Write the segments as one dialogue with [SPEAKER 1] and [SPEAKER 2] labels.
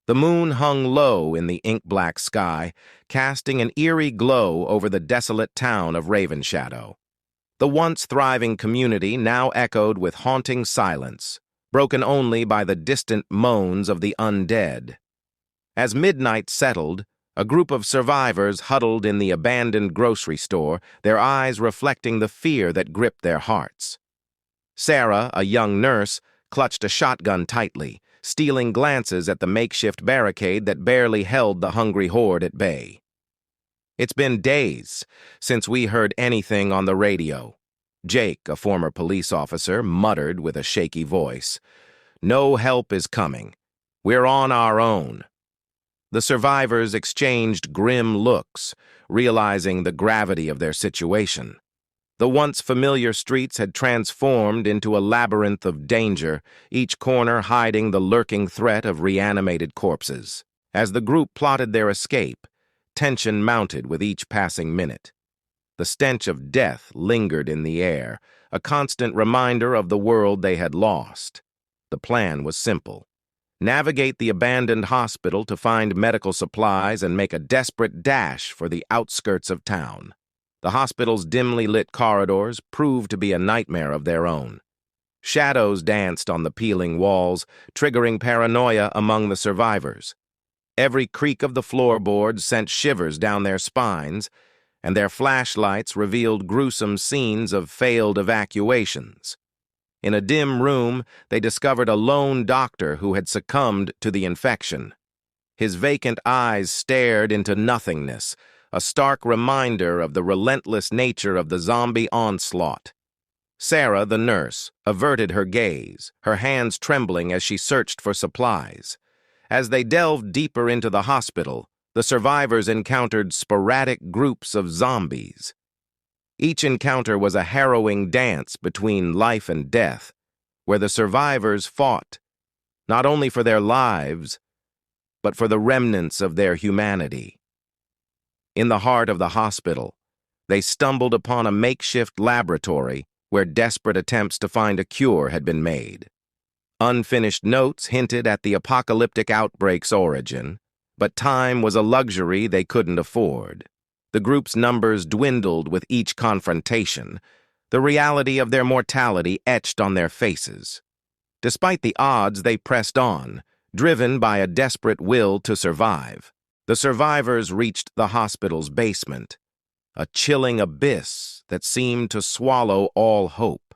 [SPEAKER 1] The moon hung low in the ink-black sky, casting an eerie glow over the desolate town of Ravenshadow. The once thriving community now echoed with haunting silence, broken only by the distant moans of the undead. As midnight settled, a group of survivors huddled in the abandoned grocery store, their eyes reflecting the fear that gripped their hearts. Sarah, a young nurse, clutched a shotgun tightly, stealing glances at the makeshift barricade that barely held the hungry horde at bay. "It's been days since we heard anything on the radio," Jake, a former police officer, muttered with a shaky voice. "No help is coming. We're on our own." The survivors exchanged grim looks, realizing the gravity of their situation. The once familiar streets had transformed into a labyrinth of danger, each corner hiding the lurking threat of reanimated corpses. As the group plotted their escape, tension mounted with each passing minute. The stench of death lingered in the air, a constant reminder of the world they had lost. The plan was simple: navigate the abandoned hospital to find medical supplies and make a desperate dash for the outskirts of town. The hospital's dimly lit corridors proved to be a nightmare of their own. Shadows danced on the peeling walls, triggering paranoia among the survivors. Every creak of the floorboards sent shivers down their spines, and their flashlights revealed gruesome scenes of failed evacuations. In a dim room, they discovered a lone doctor who had succumbed to the infection. His vacant eyes stared into nothingness, a stark reminder of the relentless nature of the zombie onslaught. Sarah, the nurse, averted her gaze, her hands trembling as she searched for supplies. As they delved deeper into the hospital, the survivors encountered sporadic groups of zombies. Each encounter was a harrowing dance between life and death, where the survivors fought, not only for their lives, but for the remnants of their humanity. In the heart of the hospital, they stumbled upon a makeshift laboratory where desperate attempts to find a cure had been made. Unfinished notes hinted at the apocalyptic outbreak's origin, but time was a luxury they couldn't afford. The group's numbers dwindled with each confrontation, the reality of their mortality etched on their faces. Despite the odds, they pressed on, driven by a desperate will to survive. The survivors reached the hospital's basement, a chilling abyss that seemed to swallow all hope.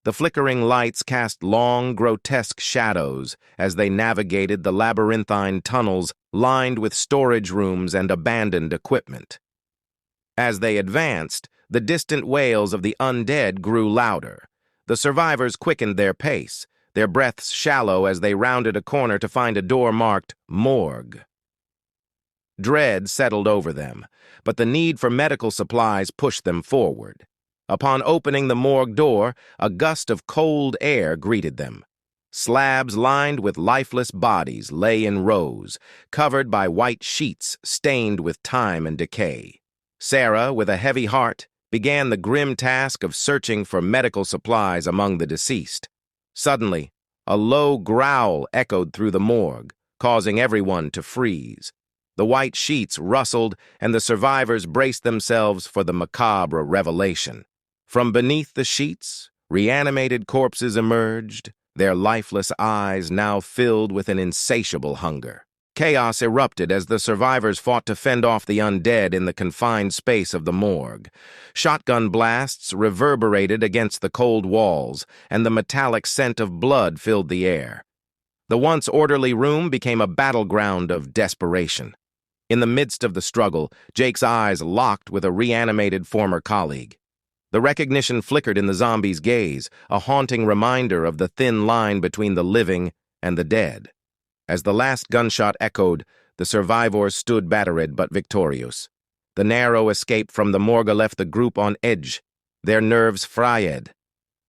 [SPEAKER 1] The flickering lights cast long, grotesque shadows as they navigated the labyrinthine tunnels lined with storage rooms and abandoned equipment. As they advanced, the distant wails of the undead grew louder. The survivors quickened their pace, their breaths shallow as they rounded a corner to find a door marked Morgue. Dread settled over them, but the need for medical supplies pushed them forward. Upon opening the morgue door, a gust of cold air greeted them. Slabs lined with lifeless bodies lay in rows, covered by white sheets stained with time and decay. Sarah, with a heavy heart, began the grim task of searching for medical supplies among the deceased. Suddenly, a low growl echoed through the morgue, causing everyone to freeze. The white sheets rustled, and the survivors braced themselves for the macabre revelation. From beneath the sheets, reanimated corpses emerged, their lifeless eyes now filled with an insatiable hunger. Chaos erupted as the survivors fought to fend off the undead in the confined space of the morgue. Shotgun blasts reverberated against the cold walls, and the metallic scent of blood filled the air. The once orderly room became a battleground of desperation. In the midst of the struggle, Jake's eyes locked with a reanimated former colleague. The recognition flickered in the zombie's gaze, a haunting reminder of the thin line between the living and the dead. As the last gunshot echoed, the survivors stood battered but victorious. The narrow escape from the morgue left the group on edge, their nerves fried.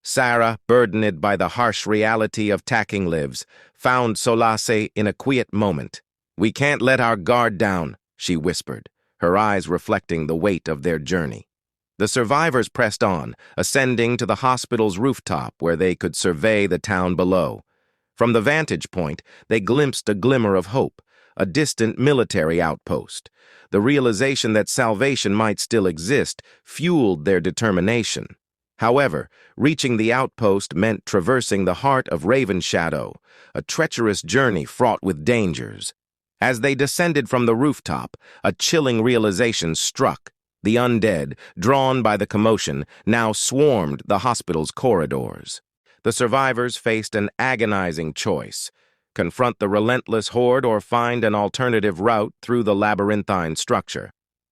[SPEAKER 1] Sarah, burdened by the harsh reality of tacking lives, found solace in a quiet moment. "We can't let our guard down," she whispered, her eyes reflecting the weight of their journey. The survivors pressed on, ascending to the hospital's rooftop where they could survey the town below. From the vantage point, they glimpsed a glimmer of hope, a distant military outpost. The realization that salvation might still exist fueled their determination. However, reaching the outpost meant traversing the heart of Raven Shadow, a treacherous journey fraught with dangers. As they descended from the rooftop, a chilling realization struck. The undead, drawn by the commotion, now swarmed the hospital's corridors. The survivors faced an agonizing choice: confront the relentless horde or find an alternative route through the labyrinthine structure.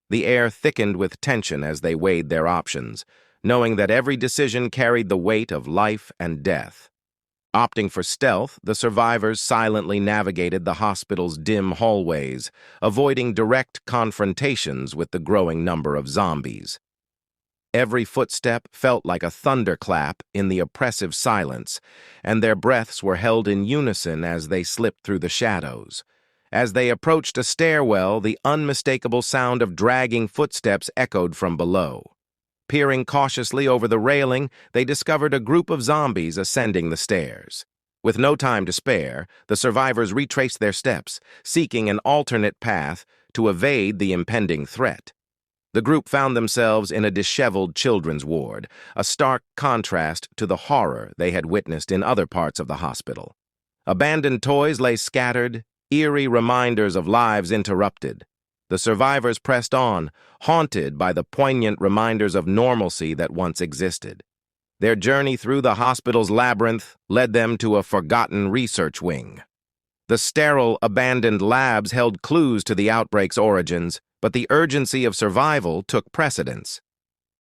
[SPEAKER 1] The air thickened with tension as they weighed their options, knowing that every decision carried the weight of life and death. Opting for stealth, the survivors silently navigated the hospital's dim hallways, avoiding direct confrontations with the growing number of zombies. Every footstep felt like a thunderclap in the oppressive silence, and their breaths were held in unison as they slipped through the shadows. As they approached a stairwell, the unmistakable sound of dragging footsteps echoed from below. Peering cautiously over the railing, they discovered a group of zombies ascending the stairs. With no time to spare, the survivors retraced their steps, seeking an alternate path to evade the impending threat. The group found themselves in a disheveled children's ward, a stark contrast to the horror they had witnessed in other parts of the hospital. Abandoned toys lay scattered, eerie reminders of lives interrupted. The survivors pressed on, haunted by the poignant reminders of normalcy that once existed. Their journey through the hospital's labyrinth led them to a forgotten research wing. The sterile, abandoned labs held clues to the outbreak's origins, but the urgency of survival took precedence.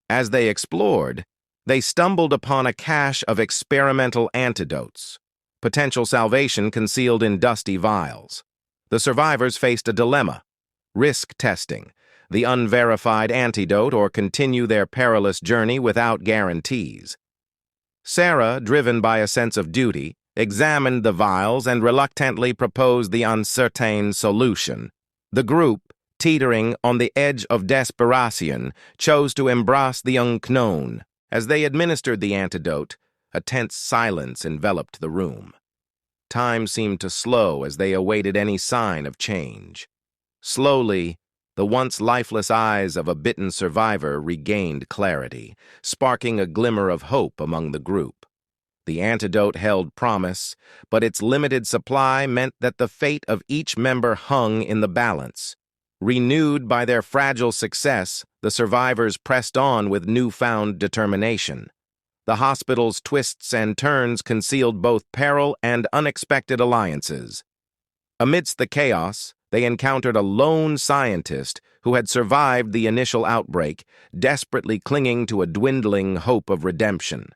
[SPEAKER 1] As they explored, they stumbled upon a cache of experimental antidotes, potential salvation concealed in dusty vials. The survivors faced a dilemma: risk testing the unverified antidote or continue their perilous journey without guarantees. Sarah, driven by a sense of duty, examined the vials and reluctantly proposed the uncertain solution. The group, teetering on the edge of desperation, chose to embrace the unknown. As they administered the antidote, a tense silence enveloped the room. Time seemed to slow as they awaited any sign of change. Slowly, the once lifeless eyes of a bitten survivor regained clarity, sparking a glimmer of hope among the group. The antidote held promise, but its limited supply meant that the fate of each member hung in the balance. Renewed by their fragile success, the survivors pressed on with newfound determination. The hospital's twists and turns concealed both peril and unexpected alliances. Amidst the chaos, they encountered a lone scientist who had survived the initial outbreak, desperately clinging to a dwindling hope of redemption.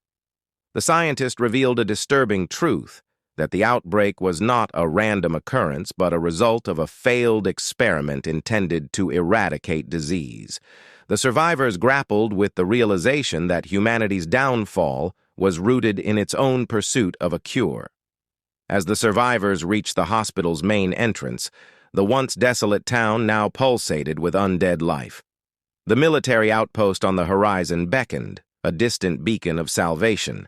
[SPEAKER 1] The scientist revealed a disturbing truth: that the outbreak was not a random occurrence but a result of a failed experiment intended to eradicate disease. The survivors grappled with the realization that humanity's downfall was rooted in its own pursuit of a cure. As the survivors reached the hospital's main entrance, the once desolate town now pulsated with undead life. The military outpost on the horizon beckoned, a distant beacon of salvation.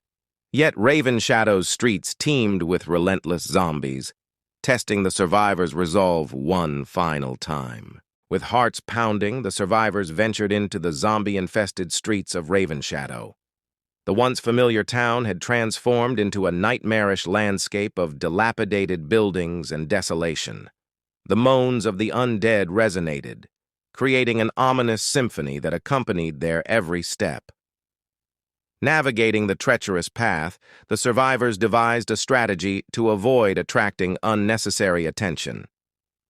[SPEAKER 1] Yet Raven Shadow's streets teemed with relentless zombies, testing the survivors' resolve one final time. With hearts pounding, the survivors ventured into the zombie-infested streets of Raven Shadow. The once familiar town had transformed into a nightmarish landscape of dilapidated buildings and desolation. The moans of the undead resonated, creating an ominous symphony that accompanied their every step. Navigating the treacherous path, the survivors devised a strategy to avoid attracting unnecessary attention.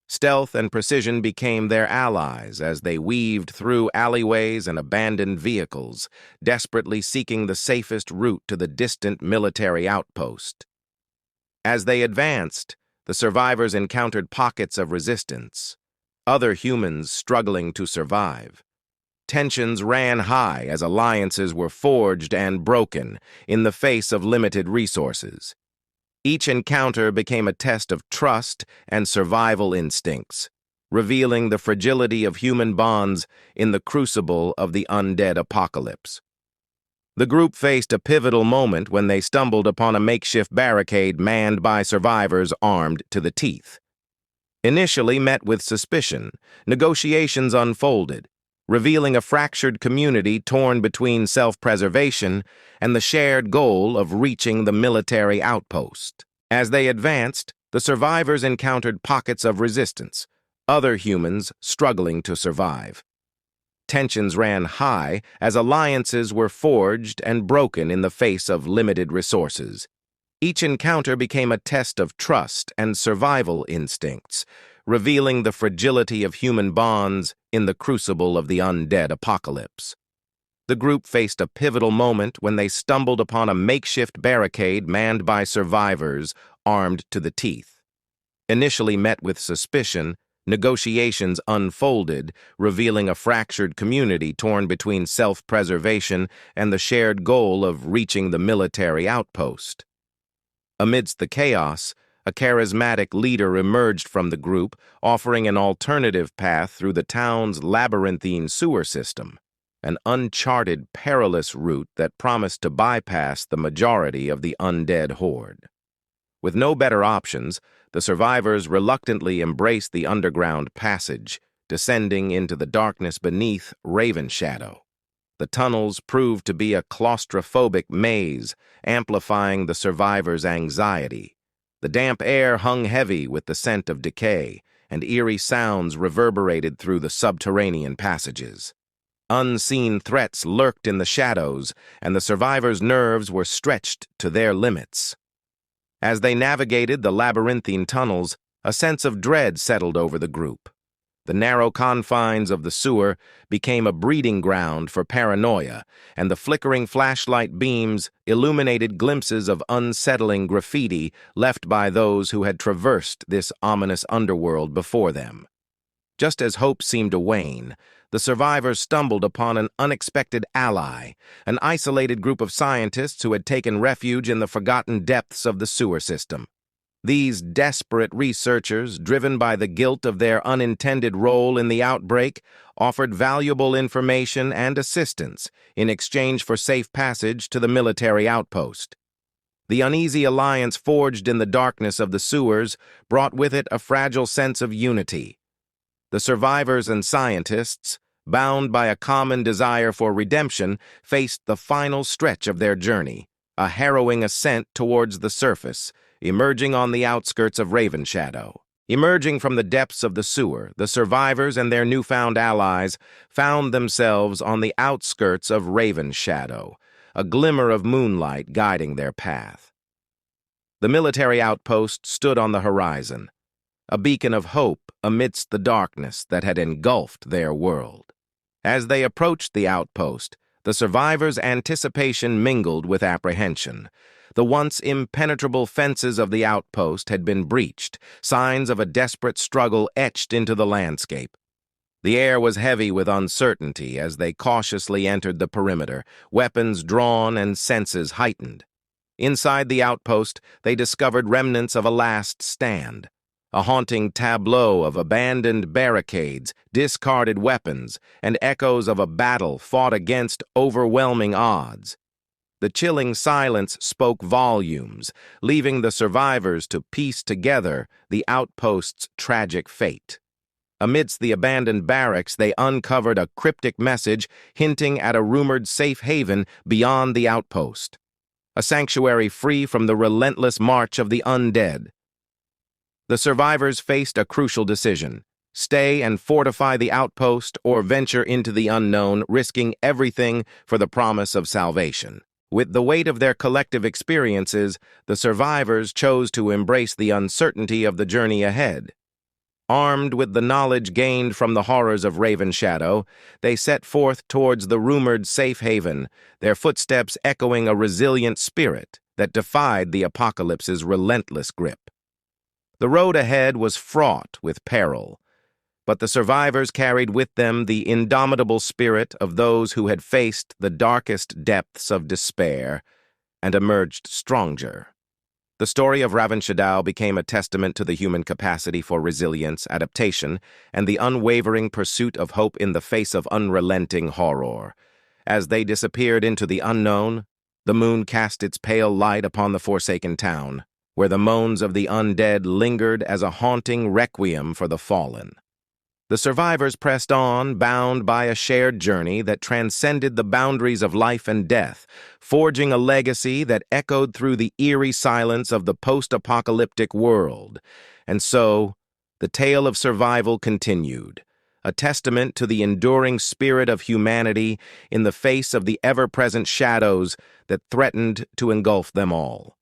[SPEAKER 1] Stealth and precision became their allies as they weaved through alleyways and abandoned vehicles, desperately seeking the safest route to the distant military outpost. As they advanced, the survivors encountered pockets of resistance, other humans struggling to survive. Tensions ran high as alliances were forged and broken in the face of limited resources. Each encounter became a test of trust and survival instincts, revealing the fragility of human bonds in the crucible of the undead apocalypse. The group faced a pivotal moment when they stumbled upon a makeshift barricade manned by survivors armed to the teeth. Initially met with suspicion, negotiations unfolded, revealing a fractured community torn between self-preservation and the shared goal of reaching the military outpost. As they advanced, the survivors encountered pockets of resistance, other humans struggling to survive. Tensions ran high as alliances were forged and broken in the face of limited resources. Each encounter became a test of trust and survival instincts, revealing the fragility of human bonds in the crucible of the undead apocalypse. The group faced a pivotal moment when they stumbled upon a makeshift barricade manned by survivors armed to the teeth. Initially met with suspicion, negotiations unfolded, revealing a fractured community torn between self-preservation and the shared goal of reaching the military outpost. Amidst the chaos, a charismatic leader emerged from the group, offering an alternative path through the town's labyrinthine sewer system, an uncharted, perilous route that promised to bypass the majority of the undead horde. With no better options, the survivors reluctantly embraced the underground passage, descending into the darkness beneath Raven Shadow. The tunnels proved to be a claustrophobic maze, amplifying the survivors' anxiety. The damp air hung heavy with the scent of decay, and eerie sounds reverberated through the subterranean passages. Unseen threats lurked in the shadows, and the survivors' nerves were stretched to their limits. As they navigated the labyrinthine tunnels, a sense of dread settled over the group. The narrow confines of the sewer became a breeding ground for paranoia, and the flickering flashlight beams illuminated glimpses of unsettling graffiti left by those who had traversed this ominous underworld before them. Just as hope seemed to wane, the survivors stumbled upon an unexpected ally, an isolated group of scientists who had taken refuge in the forgotten depths of the sewer system. These desperate researchers, driven by the guilt of their unintended role in the outbreak, offered valuable information and assistance in exchange for safe passage to the military outpost. The uneasy alliance forged in the darkness of the sewers brought with it a fragile sense of unity. The survivors and scientists, bound by a common desire for redemption, faced the final stretch of their journey, a harrowing ascent towards the surface, emerging on the outskirts of Raven Shadow. Emerging from the depths of the sewer, the survivors and their newfound allies found themselves on the outskirts of Raven Shadow, a glimmer of moonlight guiding their path. The military outpost stood on the horizon, a beacon of hope amidst the darkness that had engulfed their world. As they approached the outpost, the survivors' anticipation mingled with apprehension. The once impenetrable fences of the outpost had been breached, signs of a desperate struggle etched into the landscape. The air was heavy with uncertainty as they cautiously entered the perimeter, weapons drawn and senses heightened. Inside the outpost, they discovered remnants of a last stand, a haunting tableau of abandoned barricades, discarded weapons, and echoes of a battle fought against overwhelming odds. The chilling silence spoke volumes, leaving the survivors to piece together the outpost's tragic fate. Amidst the abandoned barracks, they uncovered a cryptic message hinting at a rumored safe haven beyond the outpost, a sanctuary free from the relentless march of the undead. The survivors faced a crucial decision: stay and fortify the outpost or venture into the unknown, risking everything for the promise of salvation. With the weight of their collective experiences, the survivors chose to embrace the uncertainty of the journey ahead. Armed with the knowledge gained from the horrors of Raven Shadow, they set forth towards the rumored safe haven, their footsteps echoing a resilient spirit that defied the apocalypse's relentless grip. The road ahead was fraught with peril, but the survivors carried with them the indomitable spirit of those who had faced the darkest depths of despair and emerged stronger. The story of Raven Shadow became a testament to the human capacity for resilience, adaptation, and the unwavering pursuit of hope in the face of unrelenting horror. As they disappeared into the unknown, the moon cast its pale light upon the forsaken town, where the moans of the undead lingered as a haunting requiem for the fallen. The survivors pressed on, bound by a shared journey that transcended the boundaries of life and death, forging a legacy that echoed through the eerie silence of the post-apocalyptic world. And so, the tale of survival continued, a testament to the enduring spirit of humanity in the face of the ever-present shadows that threatened to engulf them all.